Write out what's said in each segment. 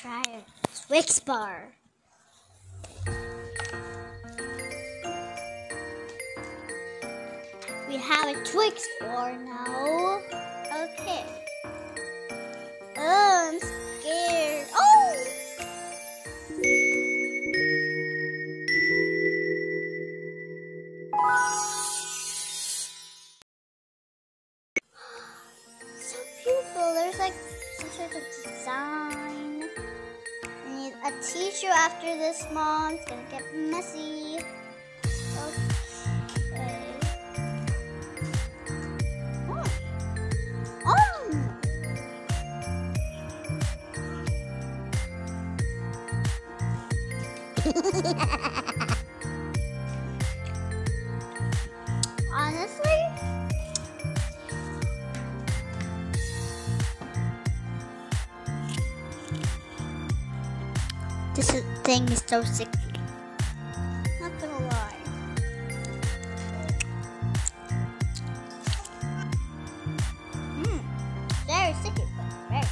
try a Twix bar. We have a Twix bar now. Okay. Oh, I'm scared. Oh! So beautiful. There's like some sort of design. I need a tissue after this, Mom. It's gonna get messy. Okay. Honestly, this thing is so sick. Not gonna lie. Very sticky, but very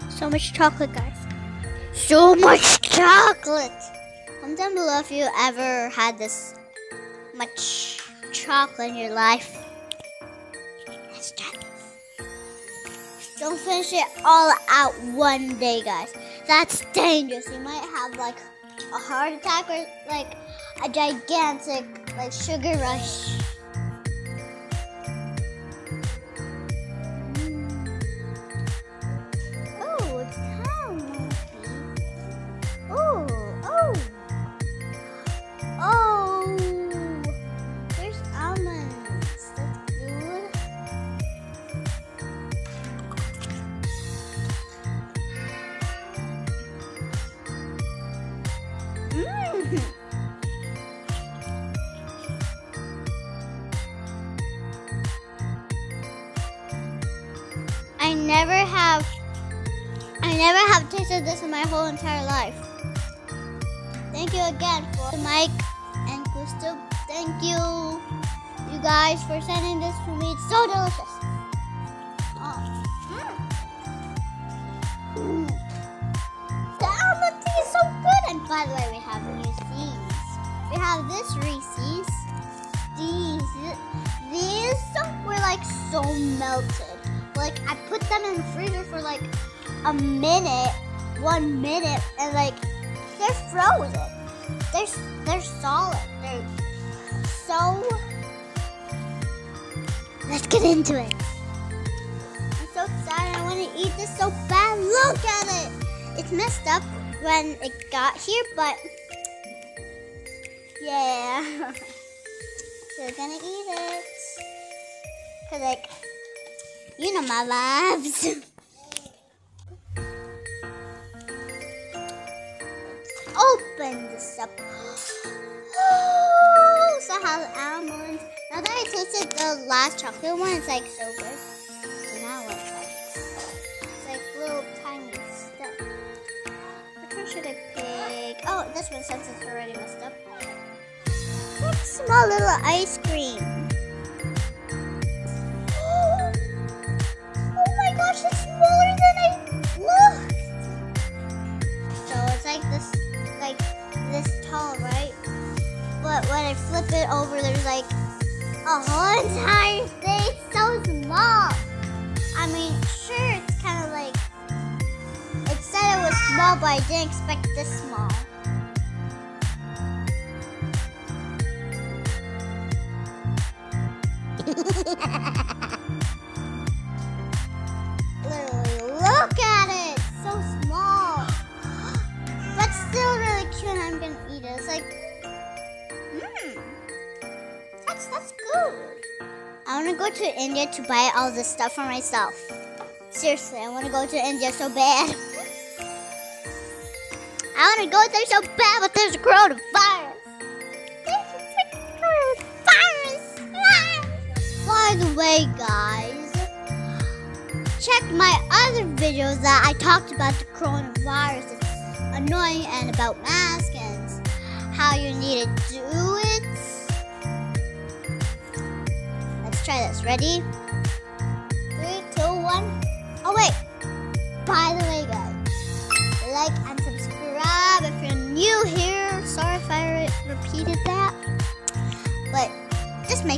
good. So much chocolate, guys. So much chocolate! Comment down below if you ever had this much chocolate in your life. Let's try this. Don't finish it all out one day, guys. That's dangerous. You might have like a heart attack or like a gigantic like sugar rush. I never have tasted this in my whole entire life. Thank you again for Mike and Gusto. Thank you, you guys, for sending this to me. It's so delicious. The almond tea is so good. And by the way, we have Reese's. We have this Reese's. These were like so melted. Like I put them in the freezer for like a minute, 1 minute, and like they're frozen. They're solid. They're so. Let's get into it. I'm so excited. I want to eat this so bad. Look at it. It's messed up when it got here, but yeah. So we're gonna eat it. Cause like, you know my vibes. Open this up. Oh, so it has almonds. Now that I tasted the last chocolate one, it's like so good. So now let's try this. It's like little tiny stuff. Which one should I pick? Oh, this one since it's already messed up. It's like small little ice cream. Oh my gosh, it's smaller than I looked. So it's like this tall, right? But when I flip it over, there's like a whole entire thing. It's so small. I mean, sure, it's kind of like, it said it was small, but I didn't expect this small. Literally, look at it. It's so small. But still really cute, and I'm gonna eat it. It's like, that's good. I wanna go to India to buy all this stuff for myself. Seriously, I wanna go to India so bad. I wanna go there so bad, but there's a coronavirus. There's a freaking coronavirus. By the way, guys, check my other videos that I talked about the coronavirus. It's annoying, and about masks and how you need to do it. Let's try this. Ready? 3, 2, 1. Oh wait.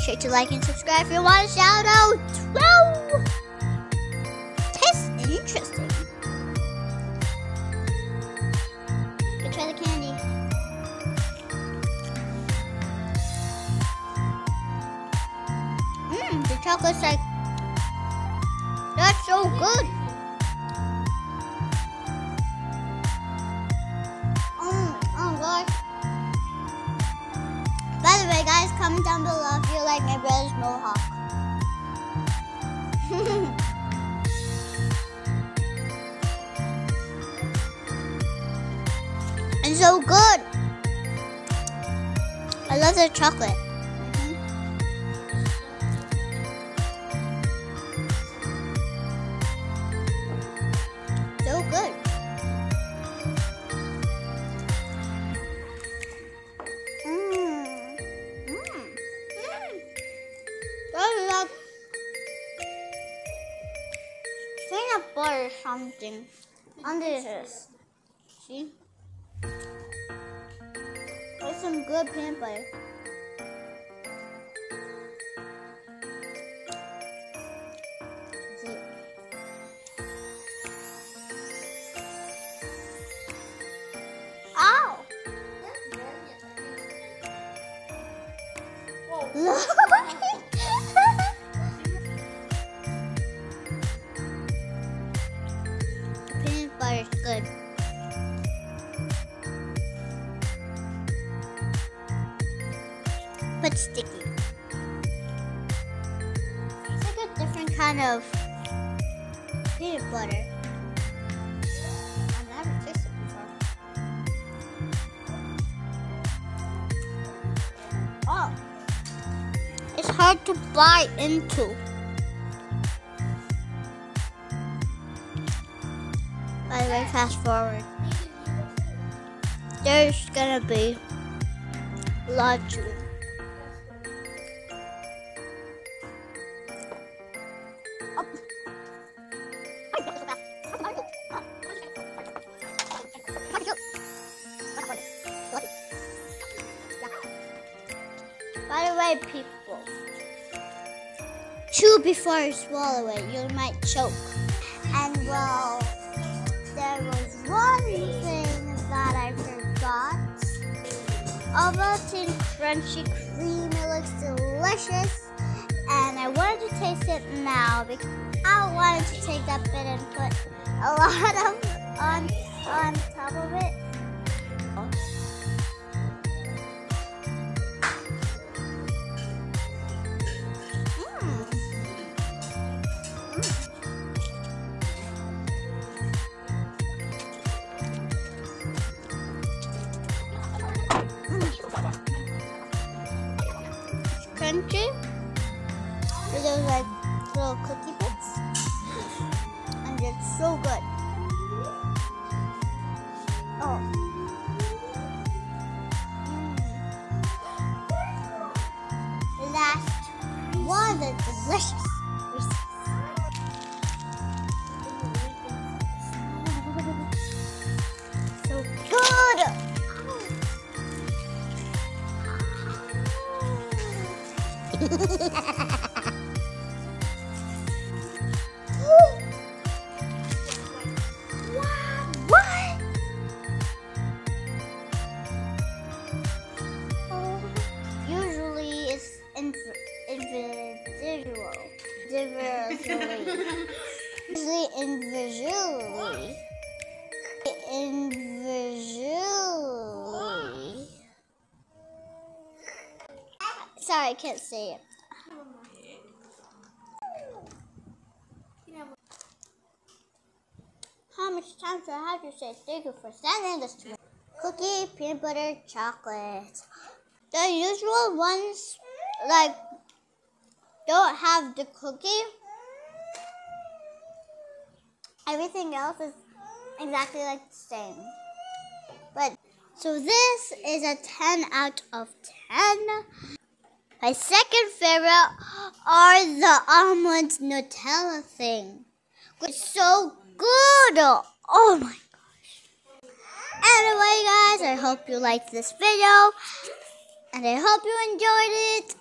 sure to like and subscribe if you want a shout out. Whoa! Tastes interesting. Go try the candy. The chocolate's like, that's so good. Oh gosh. By the way, guys, comment down below if you like my brother's mohawk. It's so good. I love the chocolate. So good. Like peanut butter or something under this. See? There's some good peanut butter. See? Ow! Look! Peanut butter is good. But sticky. It's like a different kind of peanut butter. I've never tasted it before. Oh. It's hard to bite into. By the way, fast forward. There's gonna be a lot to it. By the way, people, chew before you swallow it. You might choke. And well, there was one thing that I forgot. Ovaltine crunchy cream. It looks delicious, and I wanted to taste it now because I wanted to take that bit and put a lot of on top of it. Crunchy. So those like little cookie bits, and it's so good. Oh. Last one, the delicious. So good. What? Usually it's individual. Usually individually. Sorry, I can't say it. How much time do I have to say thank you for sending this to me? Cookie, peanut butter, chocolate. The usual ones, like, don't have the cookie. Everything else is exactly like the same. But, so this is a 10 out of 10. My second favorite are the almond Nutella thing. It's so good. Oh my gosh. Anyway, guys, I hope you liked this video. And I hope you enjoyed it.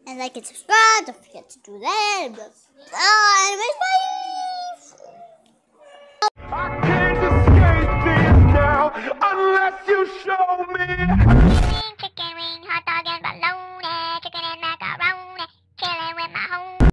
And like and subscribe. Don't forget to do that. Anyways, bye. I can't escape this now unless you show me.